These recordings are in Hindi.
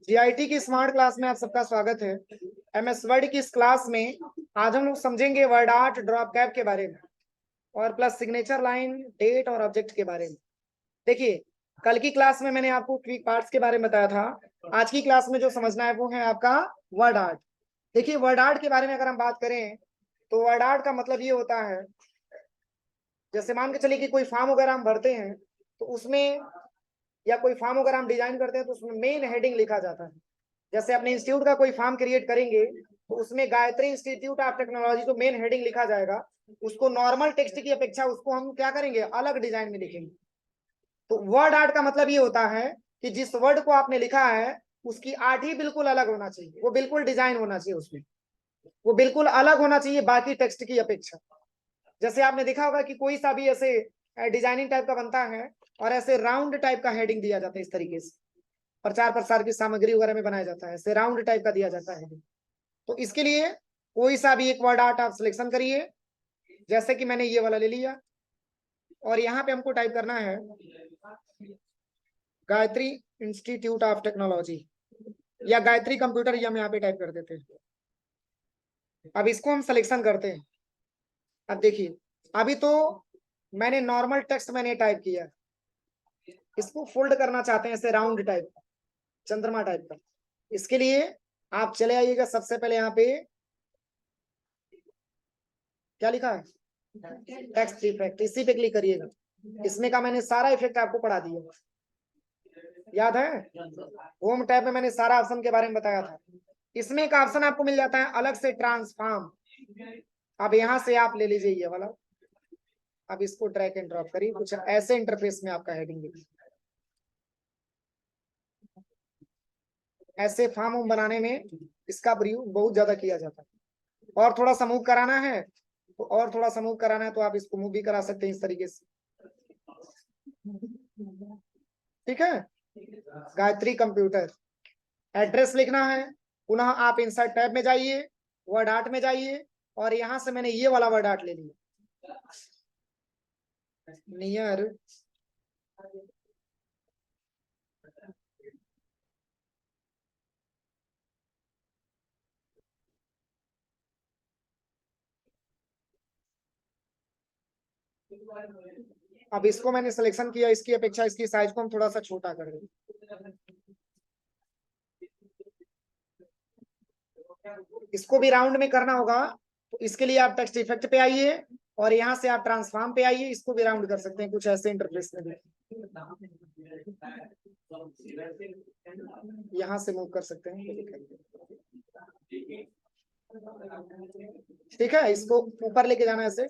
जीआईटी की स्मार्ट क्लास में आप सबका स्वागत है। एमएस वर्ड की इस क्लास में आज हम लोग समझेंगे वर्ड आर्ट, ड्रॉप कैप के बारे में और प्लस सिग्नेचर लाइन, डेट और ऑब्जेक्ट के बारे में। देखिए, कल की क्लास में मैंने आपको क्विक पार्ट्स के बारे में बताया था। आज की क्लास में जो समझना है वो है आपका वर्ड आर्ट। देखिए, वर्ड आर्ट के बारे में अगर हम बात करें तो वर्ड आर्ट का मतलब ये होता है, जैसे मान के चलिए कि कोई फॉर्म वगैरह हम भरते हैं तो उसमें, या कोई फॉर्म वगैरह हम डिजाइन करते हैं तो उसमें मेन हेडिंग लिखा जाता है। जैसे अपने इंस्टीट्यूट का कोई फॉर्म क्रिएट करेंगे तो उसमें गायत्री इंस्टीट्यूट ऑफ टेक्नोलॉजी जो मेन हेडिंग लिखा जाएगा, उसको नॉर्मल टेक्स्ट की अपेक्षा उसको हम क्या करेंगे, अलग डिजाइन में लिखेंगे। तो वर्ड आर्ट का मतलब ये होता है कि जिस वर्ड को आपने लिखा है उसकी आर्ट ही बिल्कुल अलग होना चाहिए, वो बिल्कुल डिजाइन होना चाहिए, उसमें वो बिल्कुल अलग होना चाहिए बाकी टेक्स्ट की अपेक्षा। जैसे आपने देखा होगा कि कोई सा भी ऐसे डिजाइनिंग टाइप का बनता है और ऐसे राउंड टाइप का हेडिंग दिया जाता है, इस तरीके से प्रचार प्रसार की सामग्री वगैरह में बनाया जाता है, ऐसे राउंड टाइप का दिया जाता है। तो इसके लिए कोई सा भी एक वर्ड आर्ट आप सिलेक्शन करिए। जैसे कि मैंने ये वाला ले लिया और यहाँ पे हमको टाइप करना है गायत्री इंस्टीट्यूट ऑफ टेक्नोलॉजी या गायत्री कंप्यूटर, ये हम यहाँ पे टाइप कर देते हैं। अब इसको हम सिलेक्शन करते हैं। अब देखिए, अभी तो मैंने नॉर्मल टेक्स्ट मैंने टाइप किया, इसको फोल्ड करना चाहते हैं ऐसे राउंड टाइप का, चंद्रमा टाइप का। इसके लिए आप चले आइएगा, सबसे पहले यहाँ पे क्या लिखा है, टेक्स्ट इफेक्ट, इसी पे क्लिक करिएगा। इसमें का मैंने सारा इफेक्ट आपको पढ़ा दिया, याद है? होम टैब में मैंने सारा ऑप्शन के बारे में बताया था। इसमें एक ऑप्शन आपको मिल जाता है अलग से, ट्रांसफॉर्म। अब यहाँ से आप ले लीजिए ये वाला। अब इसको ड्रैग एंड ड्रॉप करिए, कुछ ऐसे इंटरफेस में आपका हेडिंग दिखे। ऐसे फॉर्म बनाने में इसका प्रयोग बहुत ज्यादा किया जाता है। और थोड़ा सा मूव कराना है तो, और थोड़ा सा मूव कराना है तो आप इसको मूव भी करा सकते हैं इस तरीके से। ठीक है, गायत्री कंप्यूटर। एड्रेस लिखना है, पुनः आप इंसर्ट टैब में जाइए, वर्ड आर्ट में जाइए और यहां से मैंने ये वाला वर्ड आर्ट ले लिया, नियर अब इसको मैंने सिलेक्शन किया, इसकी अपेक्षा इसकी साइज को हम थोड़ा सा छोटा कर दें। इसको भी राउंड में करना होगा तो इसके लिए आप टेक्स्ट इफेक्ट पे आइए और यहाँ से आप ट्रांसफॉर्म पे आइए, इसको भी राउंड कर सकते हैं कुछ ऐसे इंटरफेस में। यहाँ से मूव कर सकते हैं, ठीक है। इसको ऊपर लेके जाना ऐसे,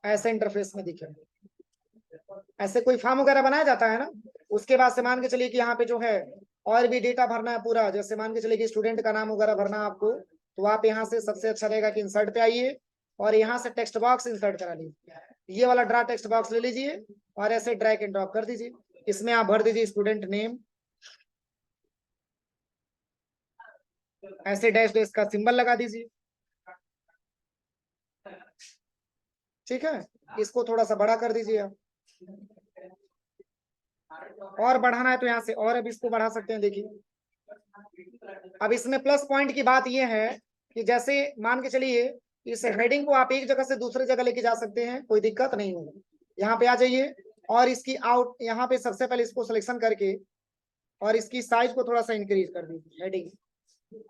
ऐसे इंटरफेस में दिखे। ऐसे कोई फॉर्म वगैरह बनाया जाता है ना, उसके बाद से मान के चलिए कि यहाँ पे जो है और भी डेटा भरना है पूरा। जैसे मान के चलिए कि स्टूडेंट का नाम वगैरह भरना है आपको, तो आप यहाँ से सबसे अच्छा रहेगा कि इंसर्ट पे आइए और यहाँ से टेक्स्ट बॉक्स इंसर्ट करा लीजिए। ये वाला ड्रा टेक्स्ट बॉक्स ले लीजिए और ऐसे ड्रैग एंड ड्रॉप कर दीजिए। इसमें आप भर दीजिए स्टूडेंट नेम, ऐसे डैश डैश का सिंबल लगा दीजिए। ठीक है, इसको थोड़ा सा बड़ा कर दीजिए आप। और बढ़ाना है तो यहाँ से और अब इसको बढ़ा सकते हैं। देखिए, अब इसमें प्लस पॉइंट की बात यह है कि जैसे मान के चलिए इस हेडिंग को आप एक जगह से दूसरे जगह लेके जा सकते हैं, कोई दिक्कत नहीं होगी। यहाँ पे आ जाइए और इसकी आउट, यहाँ पे सबसे पहले इसको सिलेक्शन करके और इसकी साइज को थोड़ा सा इंक्रीज कर दीजिए हेडिंग।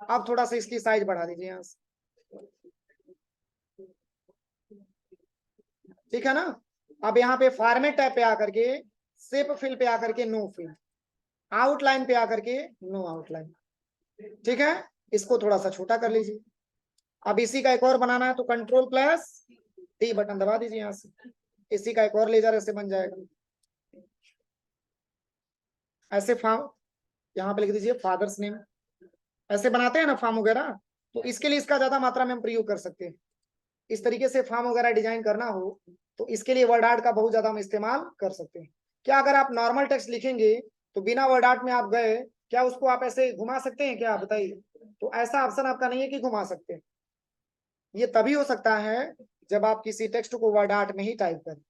अब थोड़ा सा इसकी साइज बढ़ा दीजिए यहाँ से, ठीक है ना। अब यहाँ पे फॉर्मेट टैब पे आकर के, शेप फिल पे आकर के नो फिल, आउटलाइन पे आकर के नो आउटलाइन, ठीक है। इसको थोड़ा सा छोटा कर लीजिए। अब इसी का एक और बनाना है तो कंट्रोल प्लस टी बटन दबा दीजिए यहाँ से, इसी का एक और लेजर ऐसे बन जाएगा। ऐसे फॉर्म यहाँ पे लिख दीजिए फादर्स नेम, ऐसे बनाते हैं ना फॉर्म वगैरह, तो इसके लिए इसका ज्यादा मात्रा में हम प्रयोग कर सकते हैं। इस तरीके से फॉर्म वगैरह डिजाइन करना हो तो इसके लिए वर्ड आर्ट का बहुत ज्यादा हम इस्तेमाल कर सकते हैं। क्या अगर आप नॉर्मल टेक्स्ट लिखेंगे तो बिना वर्ड आर्ट में आप गए, क्या उसको आप ऐसे घुमा सकते हैं क्या, बताइए? तो ऐसा ऑप्शन आपका नहीं है कि घुमा सकते हैं। ये तभी हो सकता है जब आप किसी टेक्स्ट को वर्ड आर्ट में ही टाइप करें।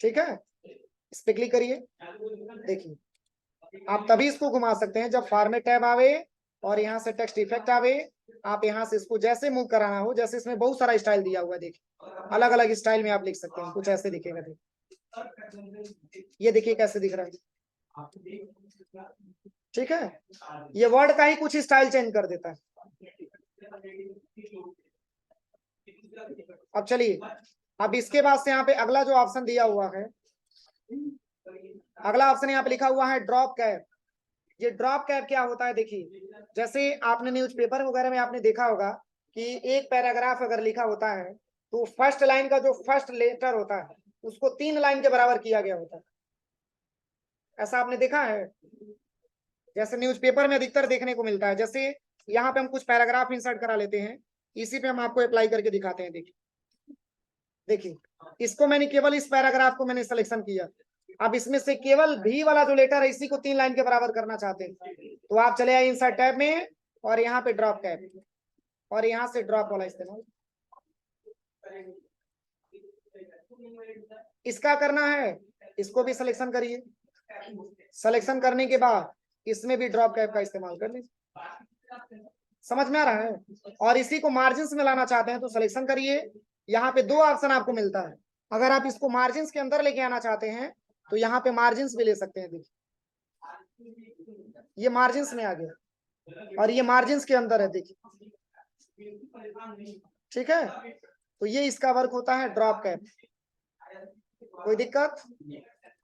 ठीक है, इस पे क्लिक करिए। देखिए, आप तभी इसको घुमा सकते हैं जब फॉर्मेट टैब आवे और यहाँ से टेक्स्ट इफेक्ट आवे। आप यहाँ से इसको जैसे मूव कराना हो, जैसे इसमें बहुत सारा स्टाइल दिया हुआ है, देखिए अलग अलग स्टाइल में आप लिख सकते हैं। कुछ ऐसे दिखेगा, देखिए ये देखिए कैसे दिख रहा है, ठीक है। ये वर्ड का ही कुछ स्टाइल चेंज कर देता है। अब चलिए, अब इसके बाद से यहाँ पे अगला जो ऑप्शन दिया हुआ है, अगला ऑप्शन यहाँ पे लिखा हुआ है ड्रॉप कैप। ये ड्रॉप कैप क्या होता है, देखिए जैसे आपने न्यूज़पेपर वगैरह में आपने देखा होगा कि एक पैराग्राफ अगर लिखा होता है तो फर्स्ट लाइन का जो फर्स्ट लेटर होता है उसको 3 लाइन के बराबर किया गया होता है। ऐसा आपने देखा है? जैसे न्यूज़पेपर में अधिकतर देखने को मिलता है। जैसे यहाँ पे हम कुछ पैराग्राफ इंसर्ट करा लेते हैं, इसी पे हम आपको अप्लाई करके दिखाते हैं। देखिए देखिए, इसको मैंने केवल इस पैराग्राफ को मैंने सिलेक्शन किया। अब इसमें से केवल भी वाला जो लेटर है इसी को 3 लाइन के बराबर करना चाहते हैं, तो आप चले आए इंसर्ट टैब में और यहाँ पे ड्रॉप कैप और यहाँ से ड्रॉप वाला इस्तेमाल इसका करना है। इसको भी सिलेक्शन करिए, सिलेक्शन करने के बाद इसमें भी ड्रॉप कैप का इस्तेमाल कर लीजिए। समझ में आ रहा है? और इसी को मार्जिन में लाना चाहते हैं तो सिलेक्शन करिए। यहाँ पे 2 ऑप्शन आपको मिलता है। अगर आप इसको मार्जिन के अंदर लेके आना चाहते हैं तो यहाँ पे मार्जिन भी ले सकते हैं। देखिए ये मार्जिन में आ गया और ये मार्जिन के अंदर है, देखिए ठीक है। तो ये इसका वर्क होता है ड्रॉप कैप। कोई दिक्कत?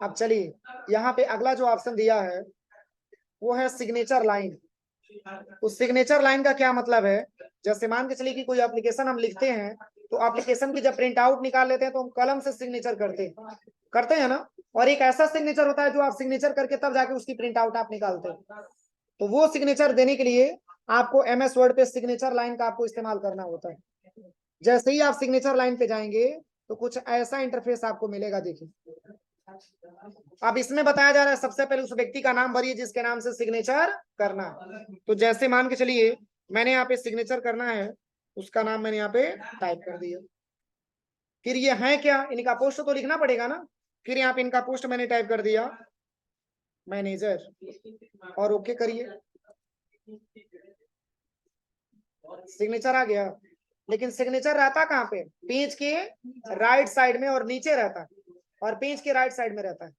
अब चलिए, यहाँ पे अगला जो ऑप्शन दिया है वो है सिग्नेचर लाइन। तो सिग्नेचर लाइन का क्या मतलब है, जैसे मान के चलिए कि कोई एप्लीकेशन हम लिखते हैं तो एप्लीकेशन की जब प्रिंट आउट निकाल लेते हैं तो हम कलम से सिग्नेचर करते हैं ना। और एक ऐसा सिग्नेचर होता है जो आप सिग्नेचर करके तब जाके उसकी प्रिंट आउट आप निकालते हैं। तो वो सिग्नेचर देने के लिए आपको MS वर्ड पे सिग्नेचर लाइन का आपको इस्तेमाल करना होता है। जैसे ही आप सिग्नेचर लाइन पे जाएंगे तो कुछ ऐसा इंटरफेस आपको मिलेगा। देखिए अब इसमें बताया जा रहा है सबसे पहले उस व्यक्ति का नाम भरिए जिसके नाम से सिग्नेचर करना है। तो जैसे मान के चलिए मैंने यहाँ पे सिग्नेचर करना है, उसका नाम मैंने यहाँ पे टाइप कर दिया। फिर ये है क्या, इनका पोस्ट तो लिखना पड़ेगा ना। फिर यहाँ पे इनका पोस्ट मैंने टाइप कर दिया मैनेजर और ओके करिए, सिग्नेचर आ गया। लेकिन सिग्नेचर रहता कहाँ पे, पेज के राइट साइड में और नीचे रहता है और पेज के राइट साइड में रहता है।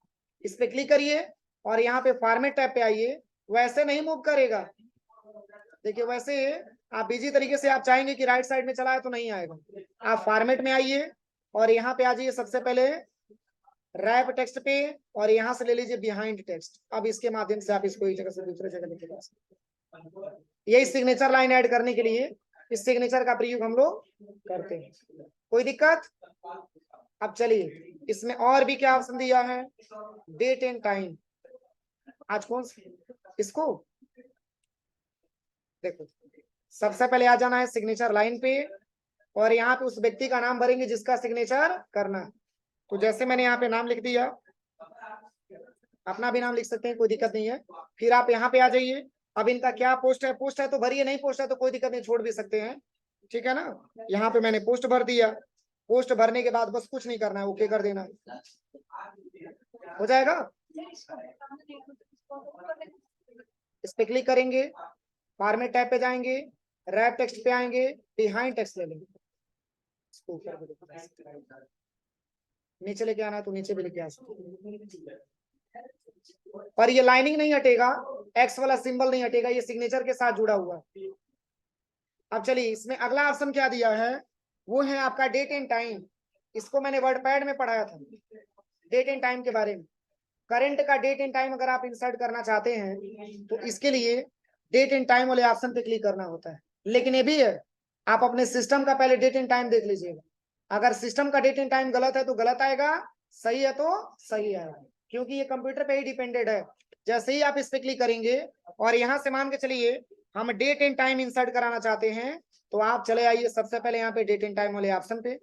इस पे क्लिक करिए और यहाँ पे फॉर्मेट टैब पे आइए। वैसे नहीं मूव करेगा, देखिए वैसे आप बिजी तरीके से आप चाहेंगे कि राइट साइड में चला है तो नहीं आएगा। आप फॉर्मेट में आइए और यहाँ पे आ जाइए सबसे पहले रैप टेक्स्ट पे और यहाँ से ले लीजिए बिहाइंड टेक्स्ट। अब इसके माध्यम से आप इसको एक जगह से दूसरे जगह लेके जा सकते हैं। यही सिग्नेचर लाइन ऐड करने के लिए इस सिग्नेचर का प्रयोग हम लोग करते हैं। कोई दिक्कत? अब चलिए इसमें और भी क्या ऑप्शन दिया है, डेट एंड टाइम। आज कौन इसको देखो, सबसे पहले आ जाना है सिग्नेचर लाइन पे और यहाँ पे उस व्यक्ति का नाम भरेंगे जिसका सिग्नेचर करना है। तो जैसे मैंने यहाँ पे नाम लिख दिया, अपना भी नाम लिख सकते हैं, कोई दिक्कत नहीं है। फिर आप यहाँ पे आ जाइए। अब इनका क्या पोस्ट है तो भरिए, नहीं पोस्ट है तो कोई दिक्कत नहीं, छोड़ भी सकते हैं, ठीक है ना। यहाँ पे मैंने पोस्ट भर दिया। पोस्ट भरने के बाद बस कुछ नहीं करना है, ओके कर देना है, हो जाएगा। इस पे क्लिक करेंगे, फॉर्मेट टैब पे जाएंगे, रैप टेक्स्ट पे आएंगे, बिहाइंड टेक्स्ट ले लेंगे। नीचे लेके आना है तो नीचे भी लेके आ सकते, पर ये लाइनिंग नहीं हटेगा, एक्स वाला सिंबल नहीं हटेगा, ये सिग्नेचर के साथ जुड़ा हुआ है। अब चलिए इसमें अगला ऑप्शन क्या दिया है, वो है आपका डेट एंड टाइम। इसको मैंने वर्डपैड में पढ़ाया था, डेट एंड टाइम के बारे में। करंट का डेट एंड टाइम अगर आप इंसर्ट करना चाहते हैं तो इसके लिए डेट एंड टाइम वाले ऑप्शन पे क्लिक करना होता है। लेकिन ये भी है, आप अपने सिस्टम का पहले डेट एंड टाइम देख लीजिएगा। अगर सिस्टम का डेट एंड टाइम गलत है तो गलत आएगा, सही है तो सही आएगा, क्योंकि ये कंप्यूटर पे ही डिपेंडेड है। जैसे ही आप इस पे क्लिक करेंगे और यहाँ से मान के चलिए हम डेट एंड टाइम इंसर्ट कराना चाहते हैं तो आप चले आइए सबसे पहले यहाँ पे डेट एंड टाइम वाले ऑप्शन पे।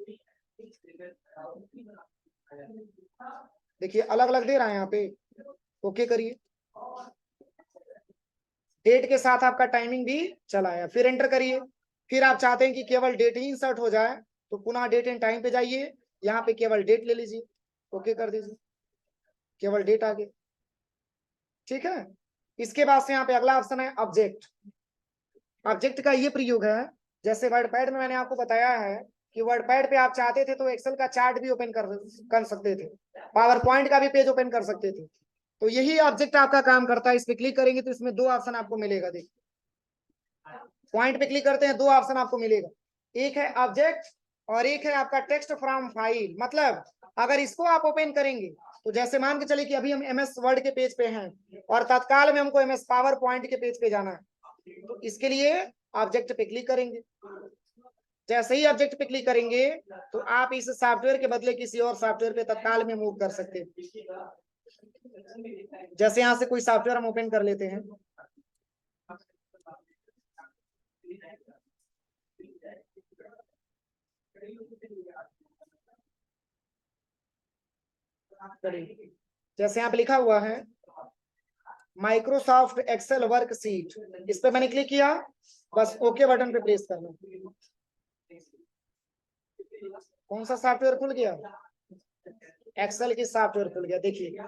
देखिए अलग अलग दे रहा है यहाँ पे, ओके करिए। डेट के साथ आपका टाइमिंग भी चला है, फिर एंटर करिए। फिर आप चाहते हैं कि केवल डेट ही इंसर्ट हो जाए तो पुनः डेट एंड टाइम पे जाइए, यहाँ पे केवल डेट ले लीजिए, ओके कर दीजिए, केवल डेट आ गई, ठीक है। इसके बाद से यहाँ पे अगला ऑप्शन है ऑब्जेक्ट। ऑब्जेक्ट का ये प्रयोग है, जैसे वर्डपैड में मैंने आपको बताया है कि वर्डपैड पे आप चाहते थे तो एक्सेल का चार्ट भी ओपन कर सकते थे, पावर पॉइंट का भी पेज ओपन कर सकते थे। तो यही ऑब्जेक्ट आपका काम करता है। इस पे क्लिक करेंगे तो इसमें दो ऑप्शन आपको मिलेगा। देखिए पॉइंट पे क्लिक करते हैं, दो ऑप्शन आपको मिलेगा, एक है ऑब्जेक्ट और एक है आपका टेक्स्ट फ्रॉम फाइल। मतलब अगर इसको आप ओपन करेंगे तो जैसे मान के चलिए कि अभी हम एमएस वर्ड के पेज पे हैं और तत्काल में हमको एमएस पावर पॉइंट के पेज पे जाना है, तो इसके लिए ऑब्जेक्ट पे क्लिक करेंगे। जैसे ही ऑब्जेक्ट पे क्लिक करेंगे तो आप इस सॉफ्टवेयर के बदले किसी और सॉफ्टवेयर पे तत्काल में मूव कर सकते हैं। जैसे यहां से कोई सॉफ्टवेयर हम ओपन कर लेते हैं, जैसे यहाँ पे लिखा हुआ है माइक्रोसॉफ्ट एक्सेल वर्कशीट, इस पे मैंने क्लिक किया, बस ओके बटन पे प्रेस करना। कौन सा सॉफ्टवेयर खुल गया? एक्सेल की सॉफ्टवेयर खुल गया। देखिए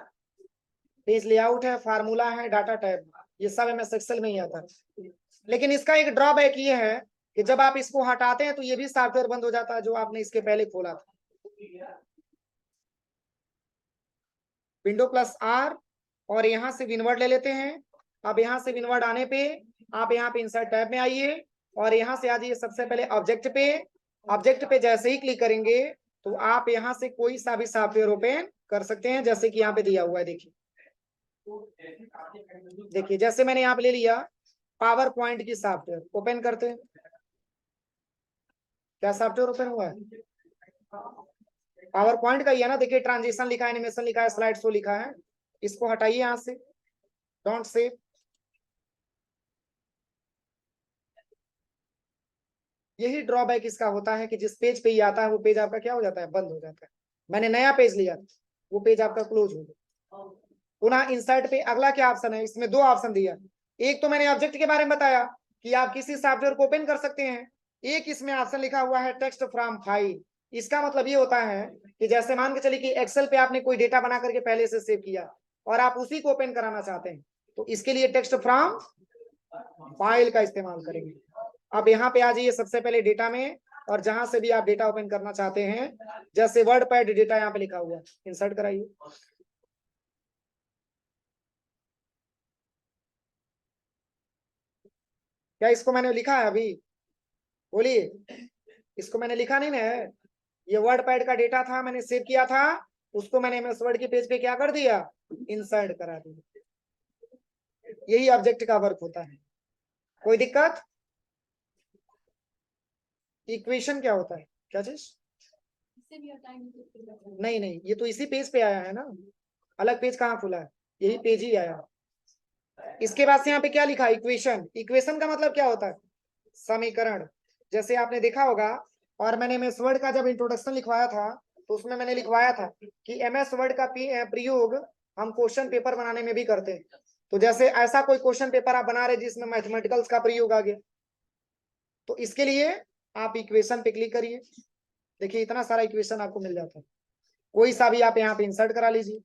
पेज लेआउट है, फार्मूला है, डाटा टैब, ये सब एमएस एक्सेल में ही आता है। लेकिन इसका एक ड्रॉबैक ये है कि जब आप इसको हटाते हैं तो ये भी सॉफ्टवेयर बंद हो जाता है जो आपने इसके पहले खोला था। विंडो प्लस आर और यहाँ से विनवर्ड ले लेते हैं। अब यहाँ से विनवर्ड आने पे आप यहाँ पे इंसर्ट टैब में आइए और यहाँ से आ जाइए सबसे पहले ऑब्जेक्ट पे। ऑब्जेक्ट पे जैसे ही क्लिक करेंगे तो आप यहाँ से कोई सा भी सॉफ्टवेयर ओपन कर सकते हैं, जैसे कि यहाँ पे दिया हुआ है। देखिए देखिए जैसे मैंने यहाँ पे ले लिया पावर पॉइंट की सॉफ्टवेयर, ओपन करते हैं। क्या सॉफ्टवेयर ओपन हुआ है? पावर पॉइंट का ही है ना। देखिए ट्रांजिशन लिखा है, एनिमेशन लिखा है, स्लाइड शो लिखा है। इसको हटाइए यहाँ से, डोंट सेव। यही ड्रॉबैक इसका होता है कि जिस पेज पे ही आता है वो पेज आपका क्या हो जाता है, बंद हो जाता है। मैंने नया पेज लिया, वो पेज आपका क्लोज हो गया। पुनः इंसर्ट पे अगला क्या ऑप्शन है, इसमें दो ऑप्शन दिया। एक तो मैंने ऑब्जेक्ट के बारे में बताया कि आप किसी सॉफ्टवेयर को ओपन कर सकते हैं, एक इसमें ऑप्शन लिखा हुआ है टेक्स्ट फ्रॉम फाइल। इसका मतलब ये होता है कि जैसे मान के चलिए कि एक्सेल पे आपने कोई डेटा बना करके पहले से सेव किया और आप उसी को ओपन कराना चाहते हैं, तो इसके लिए टेक्स्ट फ्रॉम फाइल का इस्तेमाल करेंगे। अब यहाँ पे आ जाइए सबसे पहले डेटा में, और जहां से भी आप डेटा ओपन करना चाहते हैं, जैसे वर्ड पैड डेटा यहाँ पे लिखा हुआ है, इंसर्ट कराइए। क्या इसको मैंने लिखा है अभी? बोलिए, इसको मैंने लिखा नहीं ना है। ये वर्ड पैड का डेटा था, मैंने सेव किया था, उसको मैंने एमएस वर्ड के पेज पे क्या कर दिया, इंसर्ट करा दिया। यही ऑब्जेक्ट का वर्क होता है। कोई दिक्कत? इक्वेशन क्या होता है, क्या चीज? नहीं नहीं, ये तो इसी पेज पे आया है ना, अलग पेज कहाँ खुला है, यही पेज ही आया। इसके बाद से यहाँ पे क्या लिखा, इक्वेशन। इक्वेशन का मतलब क्या होता है, समीकरण। जैसे आपने देखा होगा, और मैंने एमएस वर्ड का जब इंट्रोडक्शन लिखवाया था तो उसमें मैंने लिखवाया था कि एमएस वर्ड का प्रयोग हम क्वेश्चन पेपर बनाने में भी करते हैं। तो जैसे ऐसा कोई क्वेश्चन पेपर आप बना रहे जिसमें मैथमेटिकल्स का प्रयोग आ गया, तो इसके लिए आप इक्वेशन पे क्लिक करिए। देखिए इतना सारा इक्वेशन आपको मिल जाता है, कोई सा भी आप यहाँ पे इंसर्ट करा लीजिए।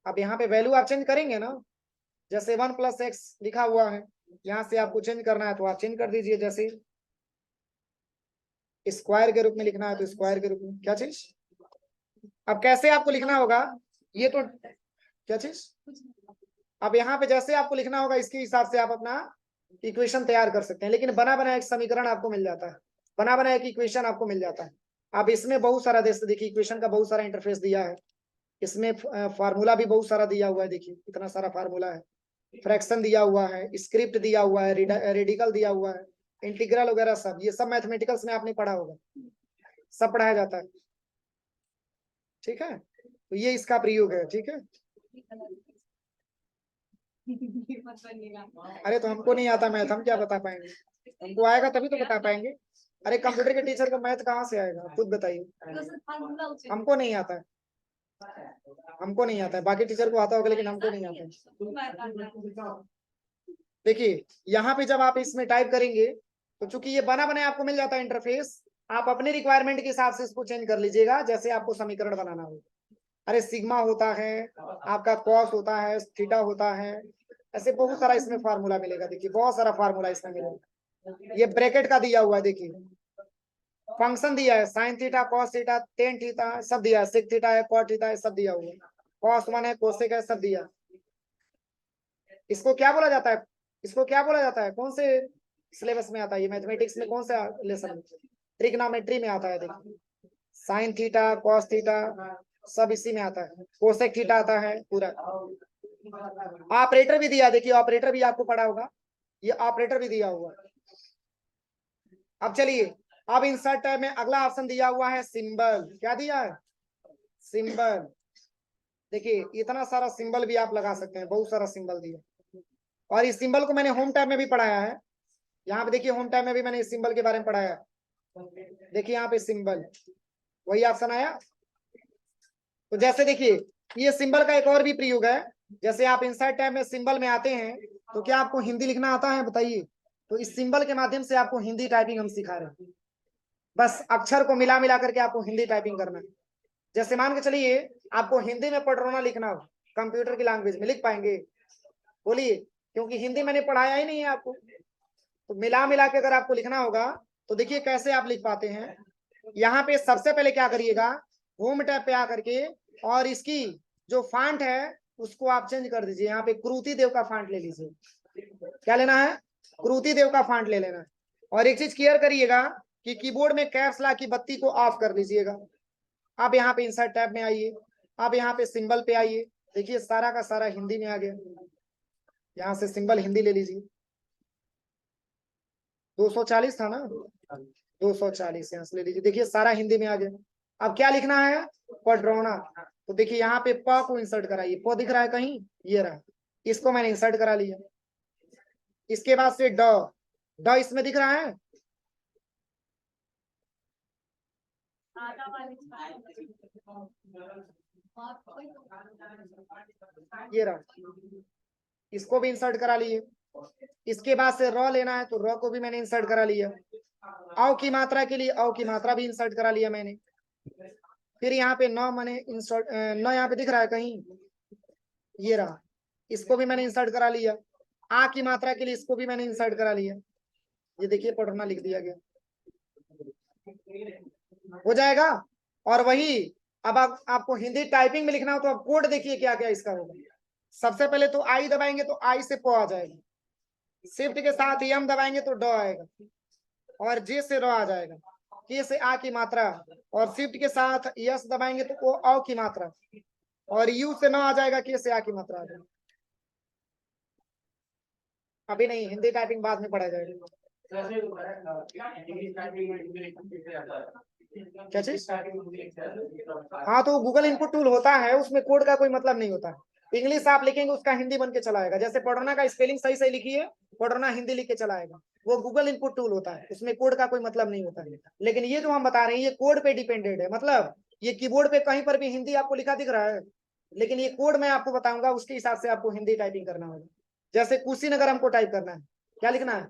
अब यहाँ पे वैल्यू आप चेंज करेंगे ना, जैसे 1+x लिखा हुआ है, यहाँ से आपको चेंज करना है तो आप चेंज कर दीजिए। जैसे स्क्वायर के रूप में लिखना है तो स्क्वायर के रूप में, क्या चीज? अब कैसे आपको लिखना होगा, ये तो क्या चीज, अब यहाँ पे जैसे आपको लिखना होगा इसके हिसाब से आप अपना इक्वेशन तैयार कर सकते हैं। लेकिन बना बनाया एक समीकरण आपको मिल जाता है, बना बनाया एक इक्वेशन आपको मिल जाता है। अब इसमें बहुत सारा देखिए इक्वेशन का बहुत सारा इंटरफेस दिया है, इसमें फार्मूला भी बहुत सारा दिया हुआ है। देखिए इतना सारा फार्मूला है, फ्रैक्शन दिया हुआ है, स्क्रिप्ट दिया हुआ है, रेडिकल दिया हुआ है, इंटीग्रल वगैरह सब, ये सब मैथमेटिकल्स में आपने पढ़ा होगा, सब पढ़ाया जाता है। ठीक है, तो ये इसका प्रयोग है। ठीक है, अरे तो हमको नहीं आता मैथ, हम क्या बता पाएंगे, हमको आएगा तभी तो बता पाएंगे। अरे कंप्यूटर के टीचर का मैथ कहाँ से आएगा, खुद बताइए। हमको नहीं आता है, हमको नहीं आता है, बाकी टीचर को आता होगा लेकिन हमको नहीं आता है। देखिए यहाँ पे जब आप इसमें टाइप करेंगे तो चूंकि ये बना बनाया आपको मिल जाता है इंटरफेस, आप अपने रिक्वायरमेंट के हिसाब से इसको चेंज कर लीजिएगा जैसे आपको समीकरण बनाना हो। अरे सिग्मा होता है, आपका कॉस होता है, थीटा होता है, ऐसे बहुत सारा इसमें फार्मूला मिलेगा, देखिए बहुत सारा फार्मूला इसमें मिलेगा। ये ब्रैकेट का दिया हुआ है, देखिए फंक्शन दिया है, sine theta cos theta tan theta सब दिया है, सेक थीटा है कॉट थीटा है सब दिया हुआ है, कॉस वन है कोसेक है सब दिया। इसको क्या बोला जाता है, इसको क्या बोला जाता है, कौन से सिलेबस में आता है ये, मैथमेटिक्स में कौन सा लेसन में, ट्रिग्नोमेट्री में आता है। देखिए साइन थीटा कॉस थीटा सब इसी में आता है, कोसेक थीटा आता है पूरा। ऑपरेटर भी दिया, देखिए ऑपरेटर भी आपको पढ़ा होगा, ये ऑपरेटर भी दिया हुआ है। अब चलिए, अब इंसर्ट टैब में अगला ऑप्शन दिया हुआ है सिंबल, क्या दिया है, सिंबल। देखिए इतना सारा सिंबल भी आप लगा सकते हैं, बहुत सारा सिंबल दिया, और इस सिंबल को मैंने होम टैब में भी पढ़ाया है। यहाँ पे देखिए होम टैब में भी मैंने इस सिंबल के बारे में पढ़ाया है। देखिए यहाँ पे सिंबल, वही ऑप्शन आया। तो जैसे देखिए ये सिंबल का एक और भी प्रयोग है, जैसे आप इंसर्ट टैब में सिंबल में आते हैं तो क्या आपको हिंदी लिखना आता है बताइए, तो इस सिंबल के माध्यम से आपको हिंदी टाइपिंग हम सिखा रहे हैं। बस अक्षर को मिला मिला करके आपको हिंदी टाइपिंग करना है। जैसे मान के चलिए आपको हिंदी में पडरोना लिखना हो, कंप्यूटर की लैंग्वेज में लिख पाएंगे, बोलिए, क्योंकि हिंदी मैंने पढ़ाया ही नहीं है आपको। तो मिला मिला के अगर आपको लिखना होगा तो देखिए कैसे आप लिख पाते हैं। यहाँ पे सबसे पहले क्या करिएगा, होम टैब पे आकर के और इसकी जो फॉन्ट है उसको आप चेंज कर दीजिए, यहाँ पे क्रूति देव का फॉन्ट ले लीजिए। क्या लेना है, क्रूति देव का फॉन्ट ले लेना है। और एक चीज क्लियर करिएगा कि कीबोर्ड में कैप्स लॉक की बत्ती को ऑफ कर दीजिएगा। अब यहाँ पे इंसर्ट टैब में आइए, अब यहाँ पे सिंबल पे आइए, देखिए सारा का सारा हिंदी में आ गया। यहाँ से सिंबल हिंदी ले लीजिए, 240 था ना, 240 यहाँ से ले लीजिए, देखिए सारा हिंदी में आ गया। अब क्या लिखना है, पडरोना। तो देखिए यहाँ पे प को इंसर्ट कराइए, प दिख रहा है कहीं, ये रहा, इसको मैंने इंसर्ट करा लिया। इसके बाद से ड, ड इसमें दिख रहा है, ये रहा, इसको भी इंसर्ट करा लिए। इसके बाद से र लेना है तो र को भी मैंने इंसर्ट करा लिया। औ की मात्रा के लिए औ की मात्रा भी इंसर्ट करा लिया मैंने। फिर यहाँ पे न मैंने इंसर्ट, न यहाँ पे दिख रहा है कहीं, ये रहा, इसको भी मैंने इंसर्ट करा लिया। आ की मात्रा के लिए इसको भी मैंने इंसर्ट करा लिया, ये देखिए पढ़ना लिख दिया गया, हो जाएगा। और वही अब आपको हिंदी टाइपिंग में लिखना हो तो अब कोड देखिए क्या क्या इसका होगा। सबसे पहले तो आई दबाएंगे तो आई से प आ जाएगा, शिफ्ट के साथ एम दबाएंगे तो ड आएगा, और जे से र आ जाएगा, के से आ की मात्रा, और शिफ्ट के साथ यस दबाएंगे तो ओ औ की मात्रा, और यू से न आ जाएगा, के से आ की मात्रा आ जाएगा। अभी नहीं, हिंदी टाइपिंग बाद में पढ़ा जाएगा। क्या चीज, हाँ तो गूगल इनपुट टूल होता है, उसमें कोड का कोई मतलब नहीं होता। इंग्लिश आप लिखेंगे उसका हिंदी बन के चला आएगा, जैसे पढ़ना का स्पेलिंग सही सही लिखिए, पढ़ना हिंदी लिख के चला आएगा, वो गूगल इनपुट टूल होता है, उसमें कोड का कोई मतलब नहीं होता है। लेकिन ये जो हम बता रहे हैं ये कोड पे डिपेंडेंट है, मतलब ये कीबोर्ड पे कहीं पर भी हिंदी आपको लिखा दिख रहा है, लेकिन ये कोड मैं आपको बताऊंगा, उसके हिसाब से आपको हिंदी टाइपिंग करना होगा। जैसे कुशीनगर हमको टाइप करना है, क्या लिखना है,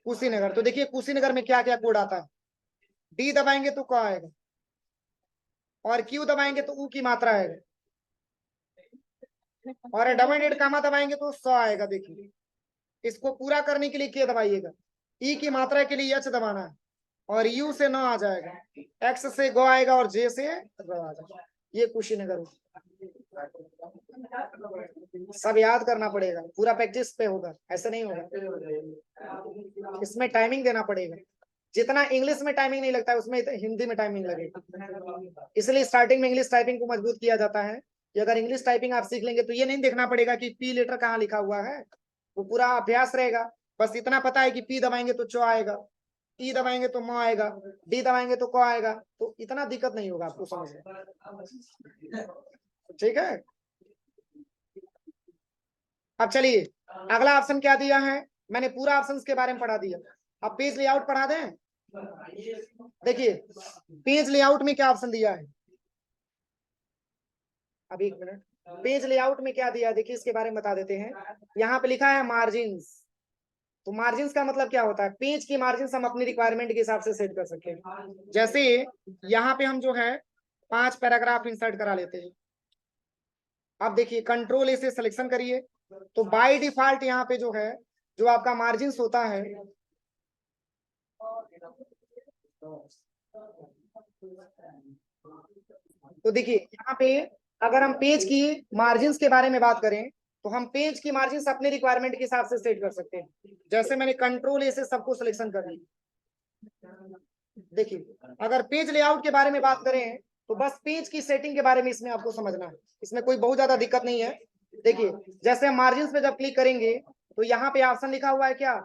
कुशीनगर, तो देखिए कुशीनगर में क्या क्या कोड आता है, डी दबाएंगे तो क आएगा, और क्यू दबाएंगे तो ऊ की मात्रा आएगा, और डबल डेड कामा दबाएंगे तो 100 आएगा। देखिए इसको पूरा करने के लिए क्या दबाइएगा, ई की मात्रा के लिए एच दबाना है, और यू से न आ जाएगा, एक्स से ग आएगा, और जे से र आ जाएगा। ये कुशीनगर सब याद करना पड़ेगा, पूरा प्रैक्टिस पे होगा, ऐसे नहीं होगा। इसमें टाइमिंग देना पड़ेगा, जितना इंग्लिश में टाइमिंग नहीं लगता है उसमें हिंदी में टाइमिंग लगेगा। इसलिए स्टार्टिंग में इंग्लिश टाइपिंग को मजबूत किया जाता है कि अगर इंग्लिश टाइपिंग आप सीख लेंगे तो ये नहीं देखना पड़ेगा कि पी लेटर कहाँ लिखा हुआ है, वो पूरा अभ्यास रहेगा। बस इतना पता है कि पी दबाएंगे तो चो आएगा, ई दबाएंगे तो म आएगा, डी दबाएंगे तो क आएगा, तो इतना दिक्कत नहीं होगा आपको समझ। ठीक है, अब चलिए अगला ऑप्शन क्या दिया है, मैंने पूरा ऑप्शन के बारे में पढ़ा दिया, अब पेज लेआउट पढ़ा दें। देखिए पेज लेआउट में क्या ऑप्शन दिया है, अभी एक मिनट, पेज लेआउट में क्या दिया है देखिए, इसके बारे में बता देते हैं। यहाँ पे लिखा है मार्जिन्स, तो मार्जिन्स का मतलब क्या होता है, पेज की मार्जिन हम अपनी रिक्वायरमेंट के हिसाब से सेट कर सकते हैं। जैसे यहाँ पे हम जो है 5 पैराग्राफ इंसर्ट करा लेते हैं, अब देखिए कंट्रोल ए से सिलेक्शन करिए, तो बाय डिफॉल्ट यहाँ पे जो है, जो आपका मार्जिन्स होता है, तो देखिए यहाँ पे अगर हम पेज की मार्जिन्स के बारे में बात करें, तो हम पेज की मार्जिन्स अपने रिक्वायरमेंट के हिसाब से सेट कर सकते हैं। जैसे मैंने कंट्रोल ए से सबको सिलेक्शन कर लिया। देखिए अगर पेज लेआउट के बारे में बात करें, तो बस पेज की सेटिंग के बारे में इसमें आपको समझना है, इसमें कोई बहुत ज्यादा दिक्कत नहीं है। देखिए जैसे हम मार्जिन्स पे जब क्लिक करेंगे, तो यहाँ पे ऑप्शन लिखा हुआ है क्या,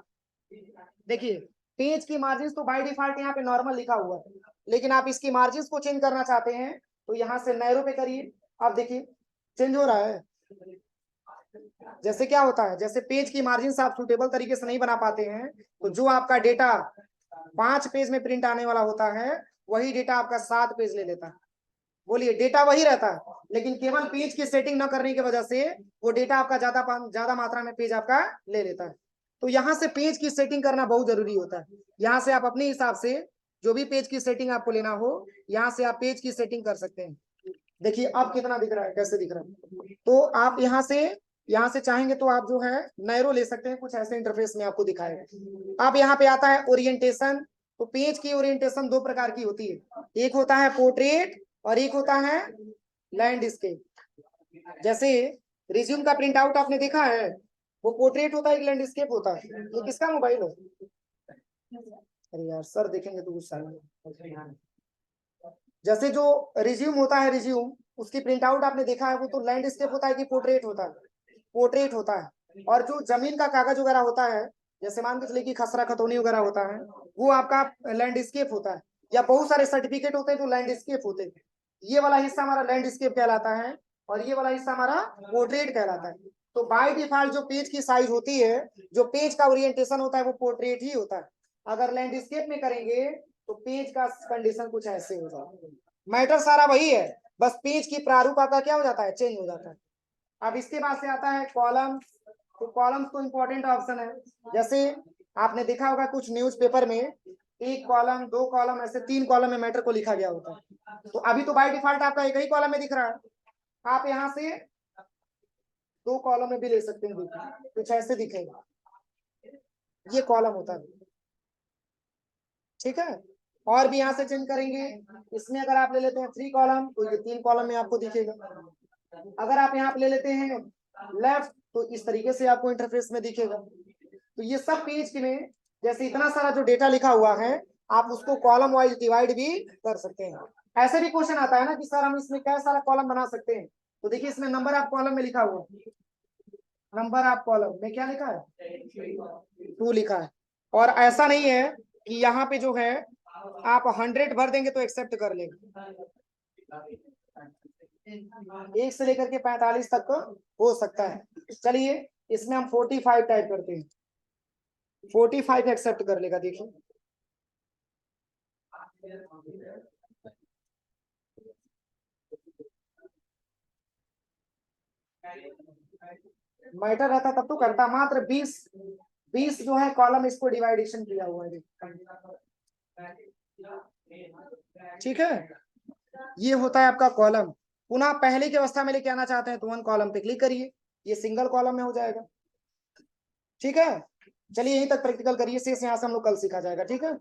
देखिए पेज की मार्जिन्स तो बाय डिफॉल्ट यहाँ पे नॉर्मल लिखा हुआ है, लेकिन आप इसकी मार्जिन्स को चेंज करना चाहते हैं, तो यहाँ से नैरो पे करिए। आप देखिए चेंज हो रहा है। जैसे क्या होता है, जैसे पेज की मार्जिन आप सुटेबल तरीके से नहीं बना पाते हैं, तो जो आपका डेटा 5 पेज में प्रिंट आने वाला होता है, वही डेटा आपका 7 पेज ले लेता है। बोलिए डेटा वही रहता है, लेकिन केवल पेज की सेटिंग न करने की वजह से वो डेटा आपका ज्यादा मात्रा में पेज आपका ले लेता है। तो यहाँ से पेज की सेटिंग करना बहुत जरूरी होता है। यहाँ से आप अपने हिसाब से जो भी पेज की सेटिंग आपको लेना हो, यहाँ से आप पेज की सेटिंग कर सकते हैं। देखिए अब कितना दिख रहा है, कैसे दिख रहा है। तो आप यहाँ से चाहेंगे तो आप जो है नैरो ले सकते हैं, कुछ ऐसे इंटरफेस में आपको दिखाएगा। अब यहाँ पे आता है ओरिएंटेशन। तो पेज की ओरिएंटेशन 2 प्रकार की होती है, एक होता है पोर्ट्रेट और एक होता है लैंडस्केप। जैसे रिज्यूम का प्रिंट आउट आपने देखा है, वो पोर्ट्रेट होता है, एक लैंडस्केप होता है। ये किसका मोबाइल है? अरे यार सर देखेंगे तो गुस्सा आएगा। जैसे जो रिज्यूम होता है, रिज्यूम उसकी प्रिंट आउट आपने देखा है, वो तो लैंडस्केप होता है कि पोर्ट्रेट होता है? पोर्ट्रेट होता है। और जो जमीन का कागज वगैरह होता है, जैसे मान के चलिए कि खसरा खतौनी वगैरह होता है, वो आपका लैंडस्केप होता है। या बहुत सारे सर्टिफिकेट होते हैं जो लैंडस्केप होते हैं। ये वाला हिस्सा हमारा लैंडस्केप कहलाता है, और ये वाला हिस्सा हमारा पोर्ट्रेट कहलाता है। तो बाय डिफॉल्ट जो पेज की साइज होती है, जो पेज का ओरिएंटेशन होता है, वो पोर्ट्रेट ही होता है। अगर लैंडस्केप में करेंगे तो पेज का कंडीशन कुछ ऐसे हो जाता है। मैटर सारा वही है, बस पेज की प्रारूप आपका क्या हो जाता है, चेंज हो जाता है। अब इसके बाद से आता है कॉलम। तो कॉलम तो इंपॉर्टेंट ऑप्शन है। जैसे आपने देखा होगा कुछ न्यूज़पेपर में 1 कॉलम 2 कॉलम ऐसे 3 कॉलम में मैटर को लिखा गया होता है। तो अभी तो बाय डिफॉल्ट आपका एक ही कॉलम में दिख रहा है, आप यहाँ से 2 कॉलम में भी ले सकते हैं। कुछ ऐसे दिखेगा, ये कॉलम होता है, ठीक है। और भी यहाँ से चेंज करेंगे, इसमें अगर आप ले लेते हैं 3 कॉलम, तो ये 3 कॉलम में आपको दिखेगा। अगर आप यहाँ पे ले लेते हैं लेफ्ट, तो इस तरीके से आपको इंटरफेस में दिखेगा। तो ये सब पेज में जैसे इतना सारा जो डेटा लिखा हुआ है, आप उसको कॉलम वाइज डिवाइड भी कर सकते हैं। ऐसे भी क्वेश्चन आता है ना कि सर हम इसमें क्या सारा कॉलम बना सकते हैं, तो देखिए इसमें नंबर ऑफ कॉलम में लिखा हुआ है, नंबर ऑफ कॉलम में क्या लिखा है, 2 लिखा है। और ऐसा नहीं है कि यहाँ पे जो है आप 100 भर देंगे तो एक्सेप्ट कर लेंगे, 1 से लेकर के 45 तक हो सकता है। चलिए इसमें हम 45 टाइप करते हैं, 45 एक्सेप्ट कर लेगा। देखिए मैटर रहता तब तो करता, मात्र 20 जो है कॉलम इसको डिवाइडेशन किया हुआ है, ठीक है। ये होता है आपका कॉलम। पुनः पहले की अवस्था में लेके आना चाहते हैं तो 1 कॉलम पे क्लिक करिए, ये सिंगल कॉलम में हो जाएगा, ठीक है। चलिए यहीं तक प्रैक्टिकल करिए, शेष यहाँ से हम लोग कल सीखा जाएगा, ठीक है।